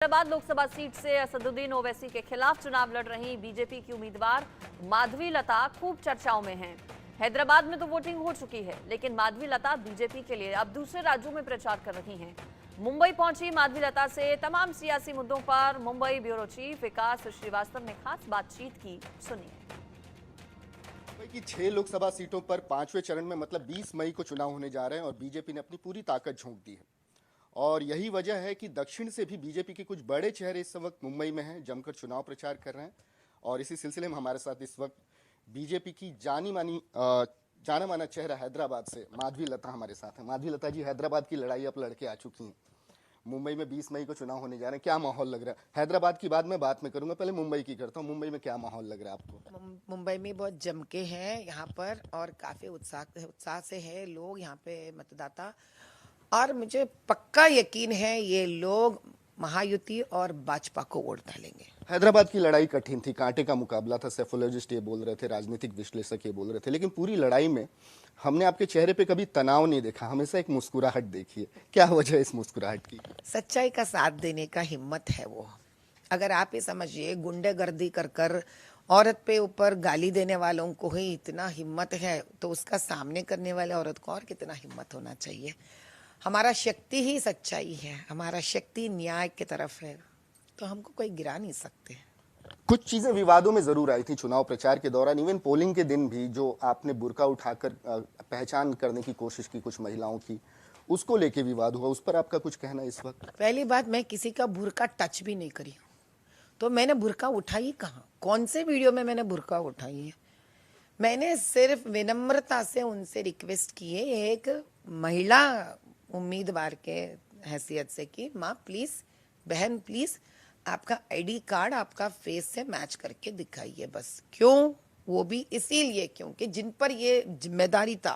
Hyderabad Lok Sabha seat से असदुद्दीन ओवैसी के खिलाफ चुनाव लड़ रही बीजेपी की उम्मीदवार माधवी लता खूब चर्चाओं में हैं। हैदराबाद में तो वोटिंग हो चुकी है, लेकिन माधवी लता बीजेपी के लिए अब दूसरे राज्यों में प्रचार कर रही हैं। मुंबई पहुंची माधवी लता से तमाम सियासी मुद्दों पर मुंबई ब्यूरो चीफ विकास श्रीवास्तव ने खास बातचीत की। सुनिए। मुंबई की 6 लोकसभा सीटों पर 5वें चरण में मतलब 20 मई को चुनाव होने जा रहे हैं और बीजेपी ने अपनी पूरी ताकत झोंक दी है। और यही वजह है कि दक्षिण से भी बीजेपी के कुछ बड़े चेहरे इस वक्त मुंबई में हैं, जमकर चुनाव प्रचार कर रहे हैं। और इसी सिलसिले में हमारे साथ इस वक्त बीजेपी की जाना माना चेहरा हैदराबाद से माधवी लता हमारे साथ हैं। माधवी लता जी, हैदराबाद की लड़ाई अब लड़के आ चुकी हैं। मुंबई में 20 मई को चुनाव होने जा रहे हैं, क्या माहौल लग रहा है? हैदराबाद की बाद में बात में करूंगा, पहले मुंबई की करता हूँ। मुंबई में क्या माहौल लग रहा है आपको? मुंबई में बहुत जमके हैं यहाँ पर और काफी उत्साह से है लोग यहाँ पे मतदाता। और मुझे पक्का यकीन है ये लोग महायुति और भाजपा को वोट डालेंगे। हैदराबाद की लड़ाई कठिन थी, कांटे का मुकाबला था। सेफोलॉजिस्ट ये बोल रहे थे, राजनीतिक विश्लेषक ये बोल रहे थे, लेकिन पूरी लड़ाई में हमने आपके चेहरे पे कभी तनाव नहीं देखा, हमेशा एक मुस्कुराहट देखी है। क्या वजह है इस मुस्कुराहट की? सच्चाई का साथ देने का हिम्मत है वो। अगर आप ये समझिए गुंडेगर्दी कर कर औरत पे ऊपर गाली देने वालों को ही इतना हिम्मत है, तो उसका सामने करने वाले औरत को और कितना हिम्मत होना चाहिए। हमारा शक्ति ही सच्चाई है, हमारा शक्ति न्याय की तरफ है, तो हमको कोई गिरा नहीं सकते। कुछ चीजें विवादों में जरूर आई थी चुनाव प्रचार के दौरान। इवन पोलिंग के दिन भी जो आपने बुर्का उठाकर पहचान करने की कोशिश की कुछ महिलाओं की, उसको लेके विवाद हुआ, उस पर आपका कुछ कहना इस वक्त? पहली बात, मैं किसी का बुर्का टच भी नहीं करी, तो मैंने बुर्का उठाई कहाँ? कौन से वीडियो में मैंने बुर्का उठाई है? मैंने सिर्फ विनम्रता से उनसे रिक्वेस्ट की है, एक महिला उम्मीदवार के हैसियत से, कि माँ प्लीज, बहन प्लीज, आपका आईडी कार्ड आपका फेस से मैच करके दिखाइए बस। क्यों? वो भी इसीलिए क्योंकि जिन पर ये जिम्मेदारी था,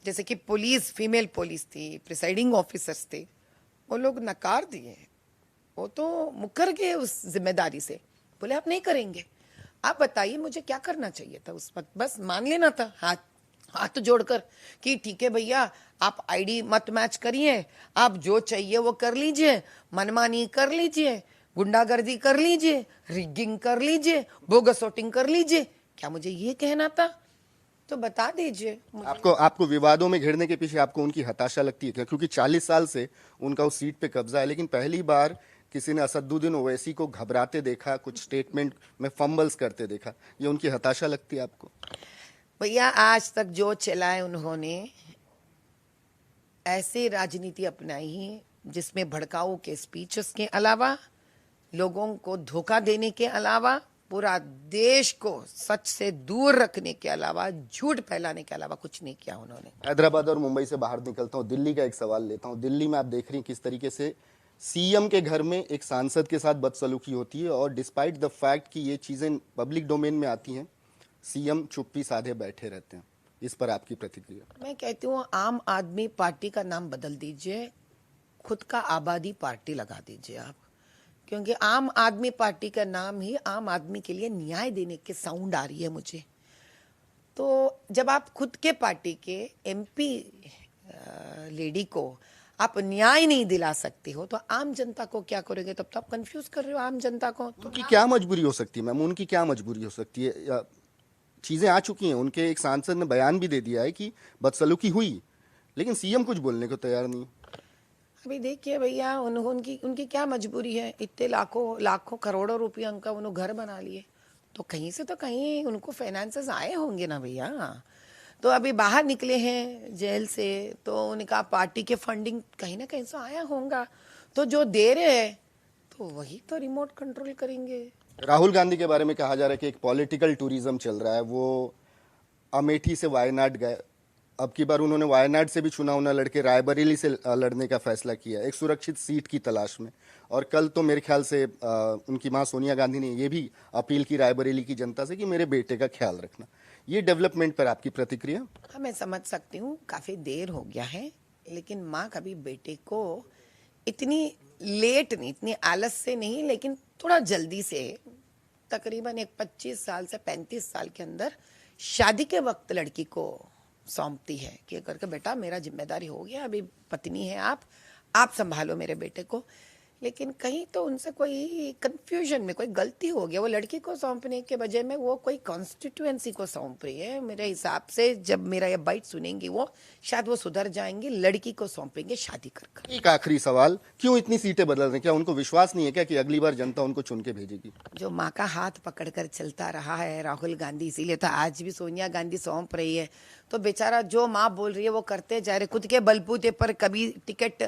जैसे कि पुलिस, फीमेल पुलिस थी, प्रिसाइडिंग ऑफिसर्स थे, वो लोग नकार दिए। वो तो मुकर गए उस जिम्मेदारी से, बोले आप नहीं करेंगे। आप बताइए मुझे क्या करना चाहिए था उस वक्त? बस मान लेना था हाथ जोड़कर कि ठीक है भैया, आप आईडी मत मैच करिए, आप जो चाहिए वो कर लीजिए, मनमानी कर लीजिए, गुंडागर्दी कर लीजिए, रिगिंग कर लीजिए, बोगस वोटिंग कर लीजिए। क्या मुझे ये कहना था? तो बता दीजिए मुझे। आपको विवादों में घिरने के पीछे आपको उनकी हताशा लगती है क्या? क्योंकि 40 साल से उनका उस सीट पे कब्जा है, लेकिन पहली बार किसी ने असदुद्दीन ओवैसी को घबराते देखा, कुछ स्टेटमेंट में फंबल्स करते देखा, ये उनकी हताशा लगती है आपको? भैया, आज तक जो चलाए उन्होंने ऐसी राजनीति अपनाई है जिसमें भड़काऊ के स्पीचेस के अलावा, लोगों को धोखा देने के अलावा, पूरा देश को सच से दूर रखने के अलावा, झूठ फैलाने के अलावा कुछ नहीं किया उन्होंने। हैदराबाद और मुंबई से बाहर निकलता हूँ, दिल्ली का एक सवाल लेता हूँ। दिल्ली में आप देख रही हैं किस तरीके से सीएम के घर में एक सांसद के साथ बदसलूकी होती है, और डिस्पाइट द फैक्ट कि ये चीजें पब्लिक डोमेन में आती हैं, सीएम चुप्पी साधे बैठे रहते हैं। इस पर आपकी प्रतिक्रिया? मैं कहती हूँ आम आदमी पार्टी का नाम बदल दीजिए, खुद का आबादी पार्टी लगा दीजिए आप, क्योंकि आम आदमी पार्टी का नाम ही आम आदमी के लिए न्याय देने के साउंड आ रही है मुझे। तो जब आप खुद के पार्टी के एमपी लेडी को आप न्याय नहीं दिला सकते हो, तो आम जनता को क्या करोगे? तब तो आप कंफ्यूज कर रहे हो आम जनता को। तो उनकी क्या मजबूरी हो सकती है मैम? उनकी क्या मजबूरी हो सकती है? चीजें आ चुकी हैं, उनके एक सांसद ने बयान भी दे दिया है कि बदसलूकी हुई, लेकिन सीएम कुछ बोलने को तैयार नहीं। अभी देखिए भैया, उनकी क्या मजबूरी है? इतने लाखों करोड़ों रुपया उनका उन्होंने घर बना लिए, तो कहीं से तो कहीं उनको फाइनेंसेस आए होंगे ना भैया। तो अभी बाहर निकले हैं जेल से, तो उनका पार्टी के फंडिंग कहीं ना कहीं से आया होगा, तो जो दे रहे हैं तो वही तो रिमोट कंट्रोल करेंगे। राहुल गांधी के बारे में कहा जा रहा है कि एक पॉलिटिकल टूरिज्म चल रहा है, वो अमेठी से वायनाड गए, अब की बार उन्होंने वायनाड से भी चुनाव न लड़के रायबरेली से लड़ने का फैसला किया, एक सुरक्षित सीट की तलाश में। और कल तो मेरे ख्याल से उनकी मां सोनिया गांधी ने ये भी अपील की रायबरेली की जनता से कि मेरे बेटे का ख्याल रखना। ये डेवलपमेंट पर आपकी प्रतिक्रिया? हाँ, मैं समझ सकती हूँ, काफी देर हो गया है, लेकिन माँ कभी बेटे को इतनी लेट नहीं, इतनी आलस से नहीं, लेकिन थोड़ा जल्दी से, तकरीबन एक 25 साल से 35 साल के अंदर शादी के वक्त लड़की को सौंपती है कि करके बेटा मेरा जिम्मेदारी हो गया, अभी पत्नी है आप संभालो मेरे बेटे को। लेकिन कहीं तो उनसे कोई कंफ्यूजन में कोई गलती हो गया। वो लड़की को सौंपने के बजाय में वो कोई कॉन्स्टिट्यूएंसी को सौंप रही है। मेरे हिसाब से जब मेरा ये बाइट सुनेंगी वो शायद वो सुधर जाएंगे, लड़की को सौंपेंगे शादी कर। एक आखिरी सवाल, क्यों इतनी सीटें बदल रहे हैं? क्या उनको विश्वास नहीं है क्या कि अगली बार जनता उनको चुन के भेजेगी? जो माँ का हाथ पकड़कर चलता रहा है राहुल गांधी, इसीलिए तो आज भी सोनिया गांधी सौंप रही है। तो बेचारा जो माँ बोल रही है वो करते जा रहे, खुद के बलबूते पर कभी टिकट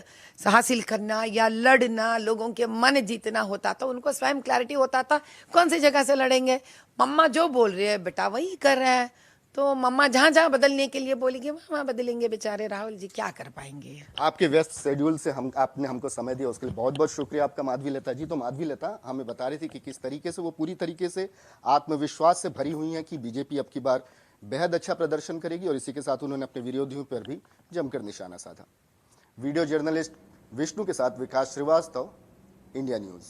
हासिल करना या लड़ना, लोगों के मन जीतना होता था, उनको स्वयं क्लैरिटी होता था कौन सी जगह से लड़ेंगे। मम्मा जो बोल रही है बेटा वही कर रहा है, तो मम्मा जहाँ जहाँ बदलने के लिए बोलेंगे वहाँ बदलेंगे। बेचारे राहुल जी क्या कर पाएंगे। आपके व्यस्त शेड्यूल से आपने हमको समय दिया, उसके लिए बहुत बहुत शुक्रिया आपका माधवी लता जी। तो माधवी लता हमें बता रही थी कि किस तरीके से वो पूरी तरीके से आत्मविश्वास से भरी हुई हैं कि बीजेपी अब की बार बेहद अच्छा प्रदर्शन करेगी, और इसी के साथ उन्होंने अपने विरोधियों पर भी जमकर निशाना साधा। वीडियो जर्नलिस्ट विष्णु के साथ विकास श्रीवास्तव, इंडिया न्यूज।